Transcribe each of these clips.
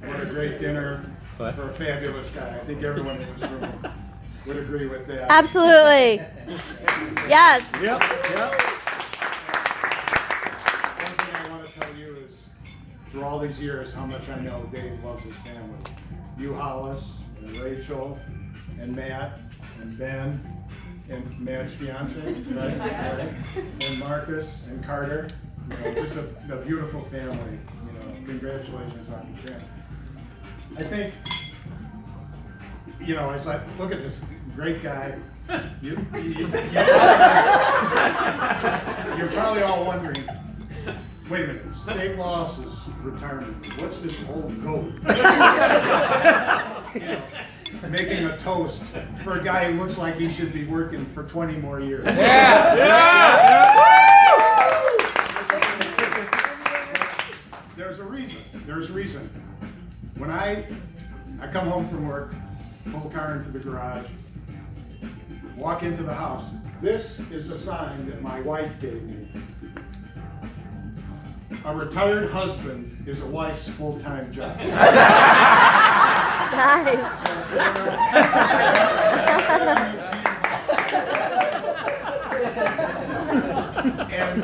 what a great dinner for a fabulous guy. I think everyone in this room would agree with that. Absolutely. Yes. Yep. One thing I want to tell you is, through all these years, how much I know Dave loves his family. You, Hollis, and Rachel, and Matt, and Ben, and Matt's fiance, right? Right? And Marcus, and Carter. You know, just a beautiful family. You know, congratulations on your family. I think, you know, as I look at this great guy, you're probably all wondering, wait a minute, State Loss is retirement. What's this old goat? You know, making a toast for a guy who looks like he should be working for 20 more years. There's a reason. There's a reason. When I come home from work, pull the car into the garage, walk into the house, this is a sign that my wife gave me. A retired husband is a wife's full-time job. Nice. And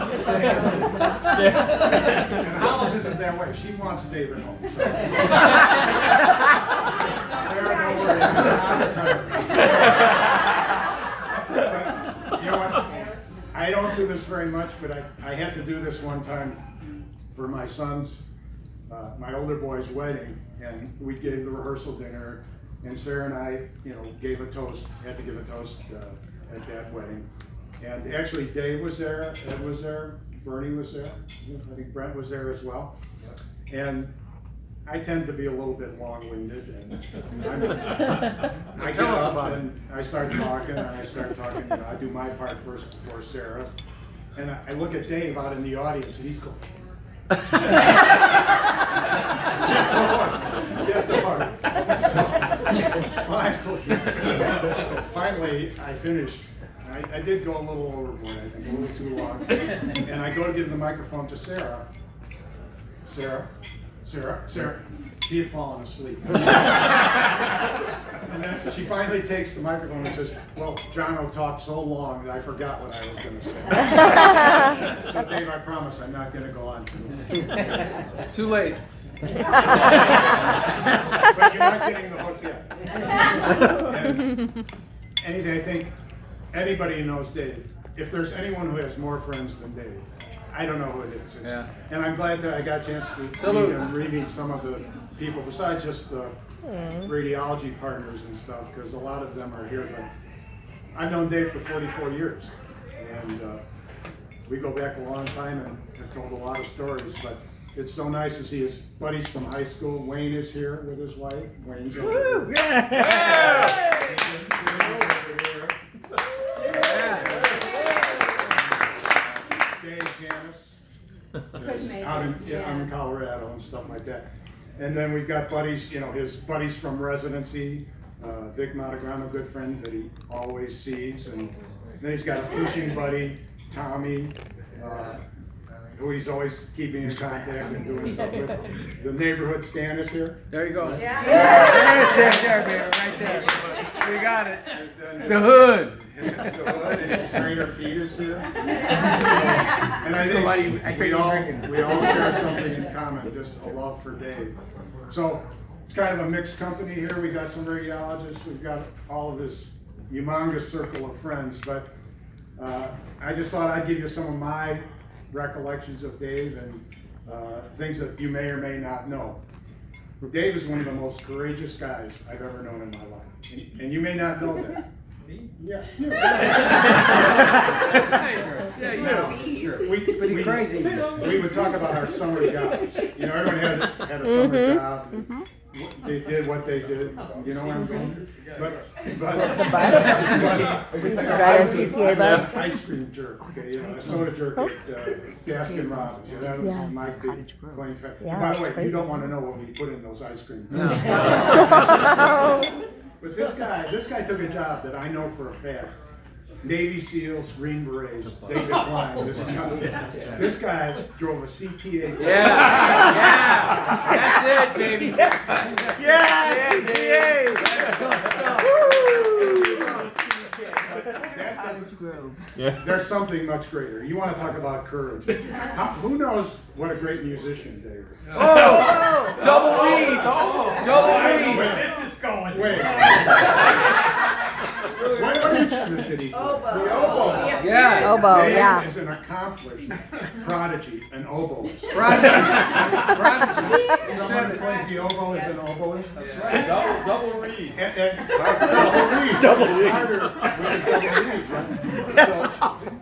Hollis isn't that way. She wants David home. So. Sarah, don't worry. I'm not retired. But, you know what? I don't do this very much, but I had to do this one time for my son's, my older boy's wedding, and we gave the rehearsal dinner, and Sarah and I, you know, gave a toast, had to give a toast at that wedding. And actually Dave was there, Ed was there, Bernie was there, I think Brent was there as well. And I tend to be a little bit long-winded, and I get up and I start talking, you know, I do my part first before Sarah. And I look at Dave out in the audience, and he's going, get the part. So finally, I finished. I did go a little overboard, I think, a little too long. And I go to give the microphone to Sarah. Sarah, she had fallen asleep. And then she finally takes the microphone and says, well, Johno talked so long that I forgot what I was going to say. So Dave, I promise I'm not going to go on too long. Too late. But you're not getting the hook yet. And anything, I think anybody who knows Dave, if there's anyone who has more friends than Dave, I don't know who it is. And I'm glad that I got a chance to meet and re-meet some of the people besides just the radiology partners and stuff, because a lot of them are here. But I've known Dave for 44 years, and we go back a long time and have told a lot of stories. But it's so nice to see his buddies from high school. Wayne is here with his wife. Wayne's over here. Out in Colorado and stuff like that. And then we've got buddies, you know, his buddies from residency, Vic Montegrano, good friend that he always sees. And then he's got a fishing buddy, Tommy, who he's always keeping in contact and doing stuff with. The neighborhood Stan is here. There you go. Yeah. There, right there. We got it. The hood. The hood, and his trainer Pete is here. And I think we all share something in common, just a love for Dave. So it's kind of a mixed company here. We got some radiologists. We've got all of his humongous circle of friends. But I just thought I'd give you some of my recollections of Dave and things that you may or may not know. Dave is one of the most courageous guys I've ever known in my life. And you may not know that. Yeah. Pretty crazy. We would talk about our summer jobs. You know, everyone had a summer job. They did what they did. You know what I'm saying? But The CTA bus. Ice cream jerk. Okay, you know, a soda jerk at Baskin Robbins. You know, that was my big claim to fame. By the way, you don't want to know what we put in those ice cream jerks. But this guy took a job that I know for a fact Navy SEALs, Green Berets, David Klein. This guy drove a CTA. Yeah, that's it, baby. Yeah, CTA. There's something much greater. You want to talk about courage. Who knows what a great musician Dave is? Oh, double read. Double read. This is going. Wait. What instrument did he play? The oboe. Yeah. Oboe, Dave yeah. is an accomplished prodigy, an oboist. Prodigy. Someone who plays the oboe is an oboist? That's right. Double read. And double reed. Double reed. Harder with a double reed, right? So,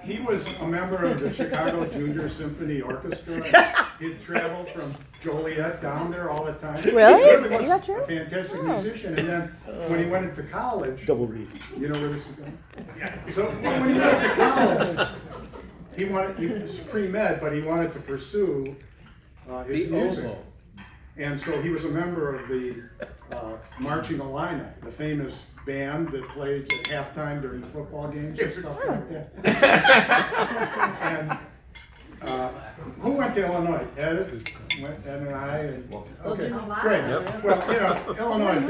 he was a member of the Chicago Junior Symphony Orchestra. He'd travel from Joliet down there all the time. Really? He was Is that true? a fantastic musician. And then when he went into college, Double read. you know where this is going? So when he went to college, he was pre-med, but he wanted to pursue his music. oboe. And so he was a member of the Marching Illini, the famous band that played at halftime during the football games and stuff like that. And who went to Illinois? Ed and I. Okay, great. Well, you know, Illinois,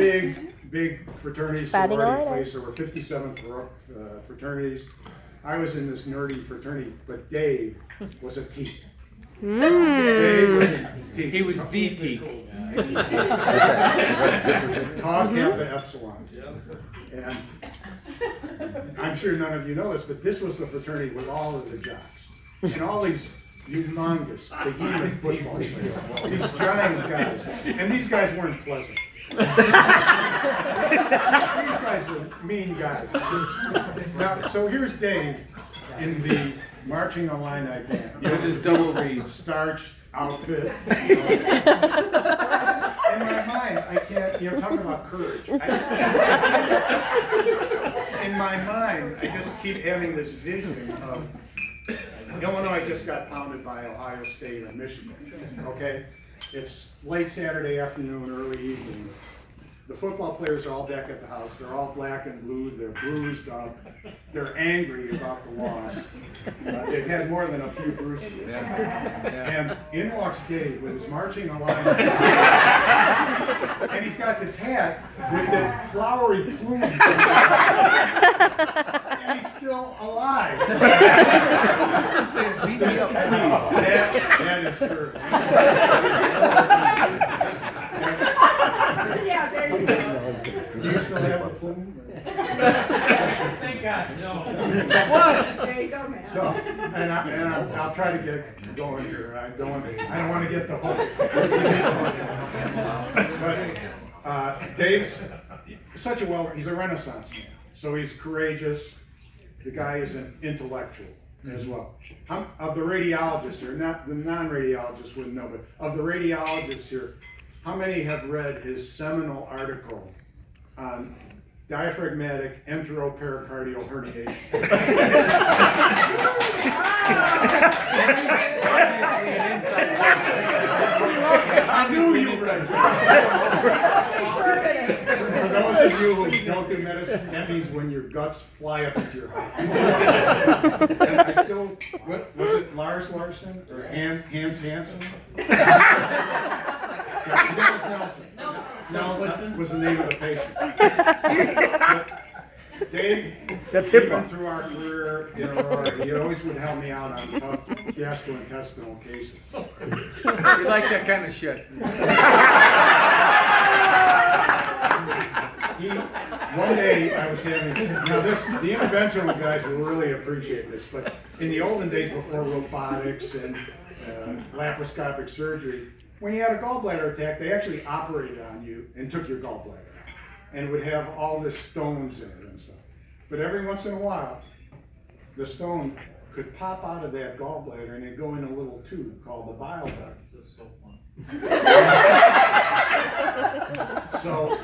big fraternity Fighting sorority Illini. place. There were 57 fraternities. I was in this nerdy fraternity, but Dave was a T. Dave was a T. He was the T. Tau Kappa Epsilon. And I'm sure none of you know this, but this was the fraternity with all of the jocks. And all these humongous, behemoth football players. These giant guys. And these guys weren't pleasant. These guys were mean guys. Now, so here's Dave in the Marching Illini band. You know, With his double reed. Starched outfit. In my mind, I can't, you know, talking about courage. In my mind, I just keep having this vision of Illinois just got pounded by Ohio State or Michigan, okay? It's late Saturday afternoon, early evening. The football players are all back at the house. They're all black and blue. They're bruised up. They're angry about the loss. They've had more than a few bruises. And in walks Dave with his marching alignment. And he's got this hat with this flowery plumes. And he's still alive. That is true. Yeah, there you go. Do you still have the plume? Thank God, no. What? There you go, man. So, and I'll try to get going here. I don't want to get the hook. But Dave's he's a Renaissance man. So he's courageous. The guy is an intellectual as well. Of the radiologists here, not the non-radiologists wouldn't know, but of the radiologists here, how many have read his seminal article on diaphragmatic enteropericardial herniation? I knew you read it. For those of you who don't do medicine, that means when your guts fly up into your heart. And I still, what was it, Lars Larson or Hans Hansen? Nils Nelson. No, that was the name of the patient. Dave, That's even HIPAA. through our career in Aurora, he always would help me out on tough gastrointestinal cases. We like that kind of shit. One day I was having, now the interventional guys will really appreciate this, but in the olden days before robotics and laparoscopic surgery, when you had a gallbladder attack, they actually operated on you and took your gallbladder out. And would have all the stones in it and stuff. But every once in a while, the stone could pop out of that gallbladder and it'd go in a little tube called the bile duct. So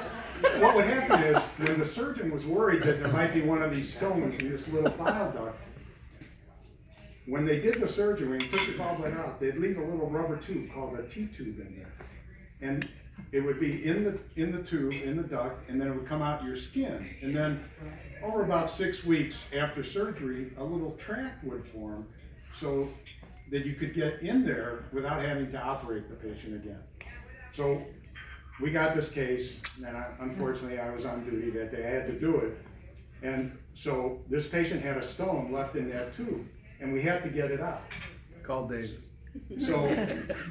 what would happen is, when the surgeon was worried that there might be one of these stones in this little bile duct, when they did the surgery and took the gallbladder out, they'd leave a little rubber tube called a T-tube in there. And it would be in the tube, in the duct, and then it would come out your skin. And then over about 6 weeks after surgery, a little tract would form so that you could get in there without having to operate the patient again. So we got this case, and unfortunately I was on duty that day, I had to do it. And so this patient had a stone left in that tube, and we had to get it out. Call Dave. So,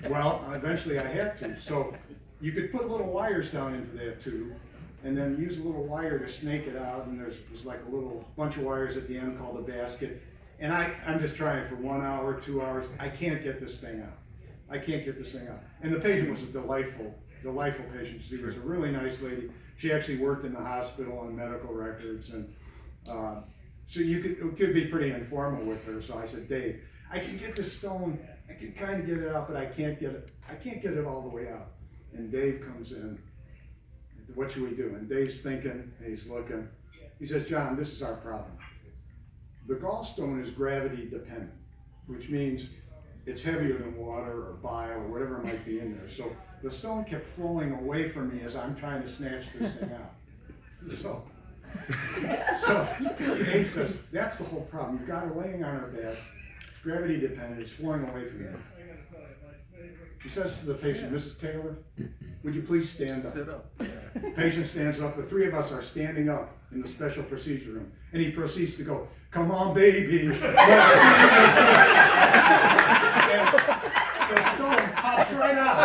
well, eventually I had to. So you could put little wires down into that tube, and then use a little wire to snake it out, and there's like a little bunch of wires at the end called a basket. And I'm just trying for 1 hour, 2 hours. I can't get this thing out. I can't get this thing out. And the patient was a delightful patient. She was a really nice lady. She actually worked in the hospital on medical records, and so it could be pretty informal with her. So I said, Dave, I can get this stone. I can kind of get it out, but I can't get it all the way out. And Dave comes in. What should we do? And Dave's thinking, and he's looking. He says, John, this is our problem. The gallstone is gravity dependent, which means it's heavier than water or bile or whatever might be in there. So the stone kept flowing away from me as I'm trying to snatch this thing out. So Dave says, that's the whole problem. You've got her laying on her bed. It's gravity dependent. It's flowing away from you. He says to the patient, Mrs. Taylor, would you please stand up? Sit up. Patient stands up. The three of us are standing up in the special procedure room. And he proceeds to go, come on, baby. And the stone pops right out.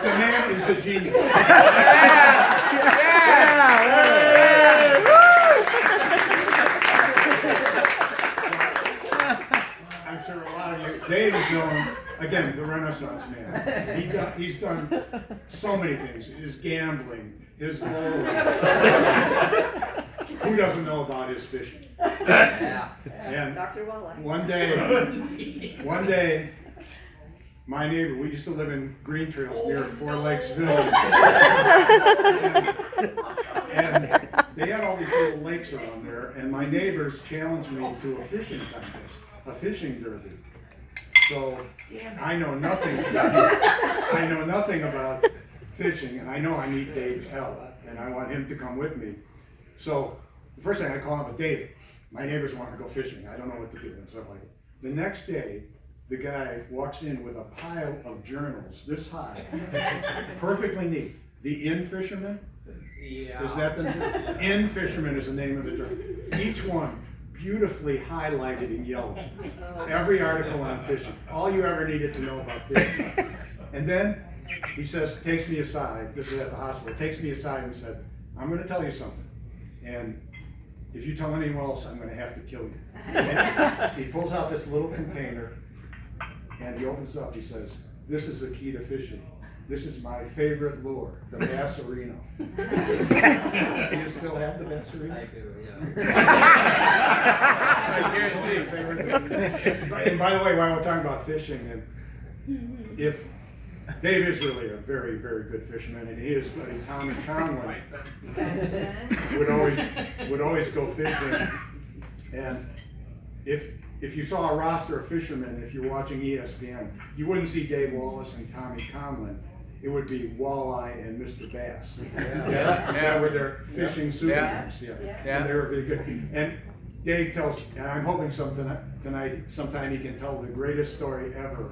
The man is a genius. I'm sure a lot of you, Dave is known, again, the Renaissance man. He's done so many things. His gambling, his bowling. Who doesn't know about his fishing? And Dr. Wallach. one day, my neighbor, we used to live in Green Trails near Four Lakes Village. And they had all these little lakes around there, and my neighbors challenged me to a fishing contest, a fishing derby. So I know nothing about fishing, and I know I need Dave's help, and I want him to come with me. So the first thing I call him, Dave, my neighbors want to go fishing. I don't know what to do, and stuff like that. The next day, the guy walks in with a pile of journals this high, perfectly neat. The Inn Fisherman? Yeah. Is that the Inn Fisherman is the name of the journal. Each one beautifully highlighted in yellow. Every article on fishing. All you ever needed to know about fishing. And then he says, takes me aside, this is at the hospital, takes me aside and said, I'm going to tell you something. And if you tell anyone else, I'm going to have to kill you. And he pulls out this little container and he opens up, he says, this is the key to fishing. This is my favorite lure, the Bassarino. Do you still have the Bassarino? I do, yeah. And by the way, while we're talking about fishing, and if Dave is really a very, very good fisherman, and he is, buddy Tommy Conlon would always go fishing. And if you saw a roster of fishermen, if you're watching ESPN, you wouldn't see Dave Wallace and Tommy Conlon. It would be Walleye and Mr. Bass. Yeah, with their fishing pseudonyms. Yeah. And they were very good. And Dave tells, and I'm hoping sometime he can tell the greatest story ever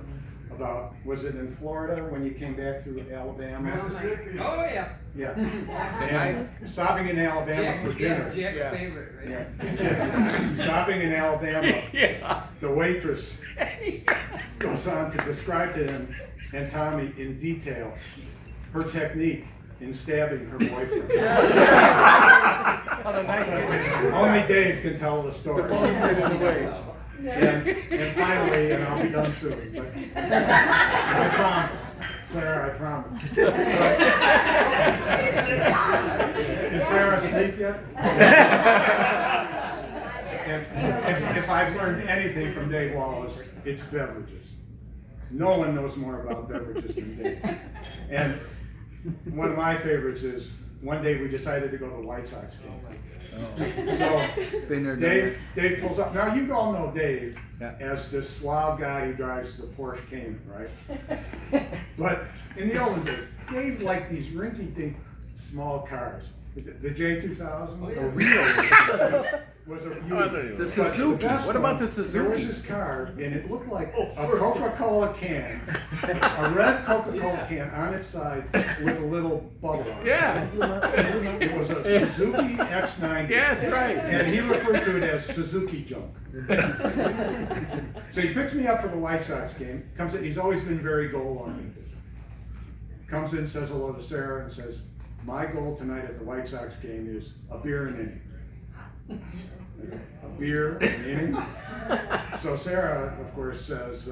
about, was it in Florida when you came back through Alabama? Mississippi. Oh, yeah. Yeah. And stopping in Alabama for dinner. Jack's favorite, right? Yeah. Stopping in Alabama, the waitress goes on to describe to him and Tommy in detail her technique in stabbing her boyfriend. Only Dave can tell the story. And finally, and I'll be done soon, but I promise, Sarah, I promise. Is Sarah asleep yet? And if I've learned anything from Dave Wallace, it's beverages. No one knows more about beverages than Dave. And one of my favorites is one day we decided to go to the White Sox game. Oh. So Been there, done that. Dave pulls up. Now you all know Dave Yeah. as this suave guy who drives the Porsche Cayman, right? But in the olden days, Dave liked these rinky-dink small cars. The J2000 was a The but Suzuki. best What about one, the There was Suzuki? this car, and it looked like a Coca-Cola can, a red Coca-Cola can on its side with a little bubble on it. Yeah. It was a Suzuki X90. Yeah, that's right. And he referred to it as Suzuki junk. So he picks me up for the White Sox game, comes in, he's always been very goal-oriented. Comes in, says hello to Sarah, and says, my goal tonight at the White Sox game is a beer and inning. A beer and inning. So Sarah, of course, says,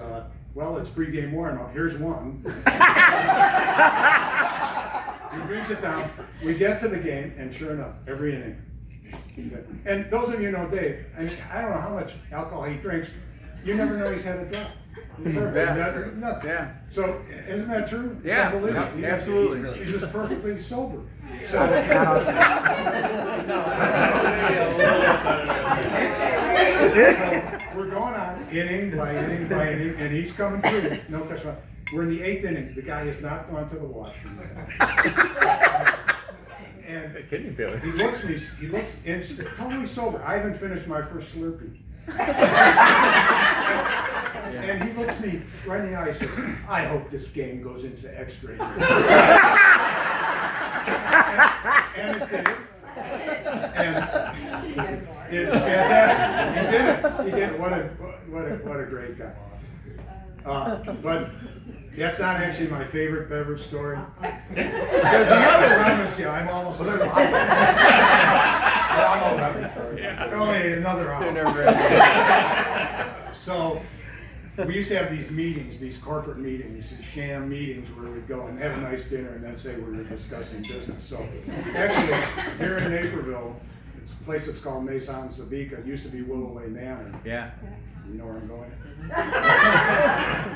well, it's pregame warm-up, here's one. He brings it down, we get to the game, and sure enough, every inning. And those of you who know Dave, I mean, I don't know how much alcohol he drinks, you never know he's had a drop. Yeah. Nothing. Yeah. So, isn't that true? It's Yeah, unbelievable. yeah, absolutely. He's just perfectly sober. So, we're going on inning by inning by inning, and he's coming through. No question. We're in the 8th inning. The guy has not gone to the washroom yet. And he looks at me, and it's totally sober. I haven't finished my first Slurpee. And he looks me right in the eye and says, I hope this game goes into extra innings. And it did. And it was fantastic. He did it. What a great guy. But that's not actually my favorite beverage story. There's another one. I promise you, I'm almost. There's only another hour. So we used to have these meetings, these corporate meetings, these sham meetings where we'd go and have a nice dinner and then say we were discussing business. So actually, here in Naperville, it's a place that's called Maison Sabika. It used to be Willoway Manor. Yeah. You know where I'm going?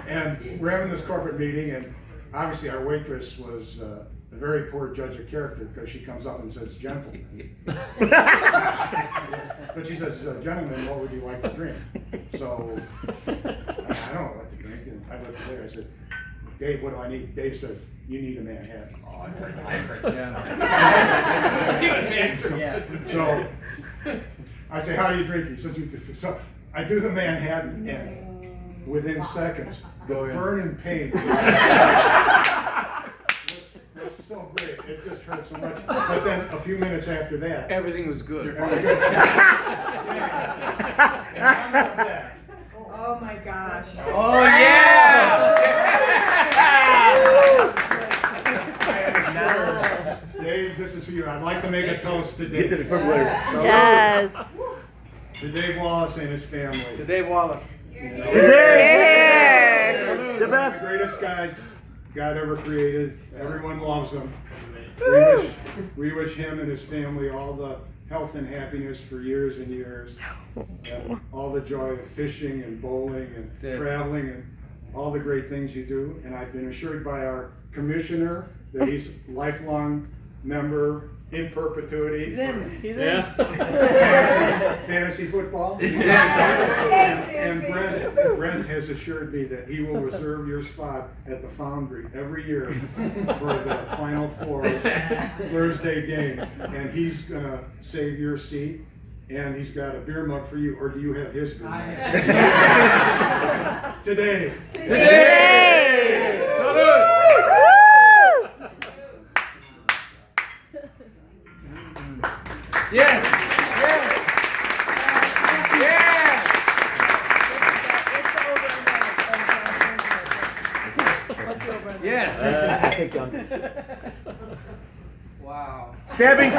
And we're having this corporate meeting, and obviously our waitress was a very poor judge of character because she comes up and says, gentlemen. But she says, gentlemen, what would you like to drink? So I don't know what to drink. And I looked at her, I said, Dave, what do I need? Dave says, you need a Manhattan. Oh, I heard. Yeah. So I say, how do you drink? He says, so I do the Manhattan, and within seconds, the burning pain was so great. It just hurt so much. But then a few minutes after that, Everything was good. Oh my gosh. Oh, yeah! Dave, this is for you. I'd like to make a toast to Dave. Yes. To Dave Wallace and his family. To Dave Wallace. Here. The best. The greatest guys God ever created. Everyone loves him. We wish him and his family all the health and happiness for years and years. And all the joy of fishing and bowling and traveling and all the great things you do. And I've been assured by our commissioner that he's a lifelong member in perpetuity. He's in. Fantasy football. And Brent has assured me that he will reserve your spot at the Foundry every year for the Final Four Thursday game. And he's gonna save your seat. And he's got a beer mug for you, or do you have his beer mug? Today. Salute! Yes! Yes! Yes! Wow. Stabbing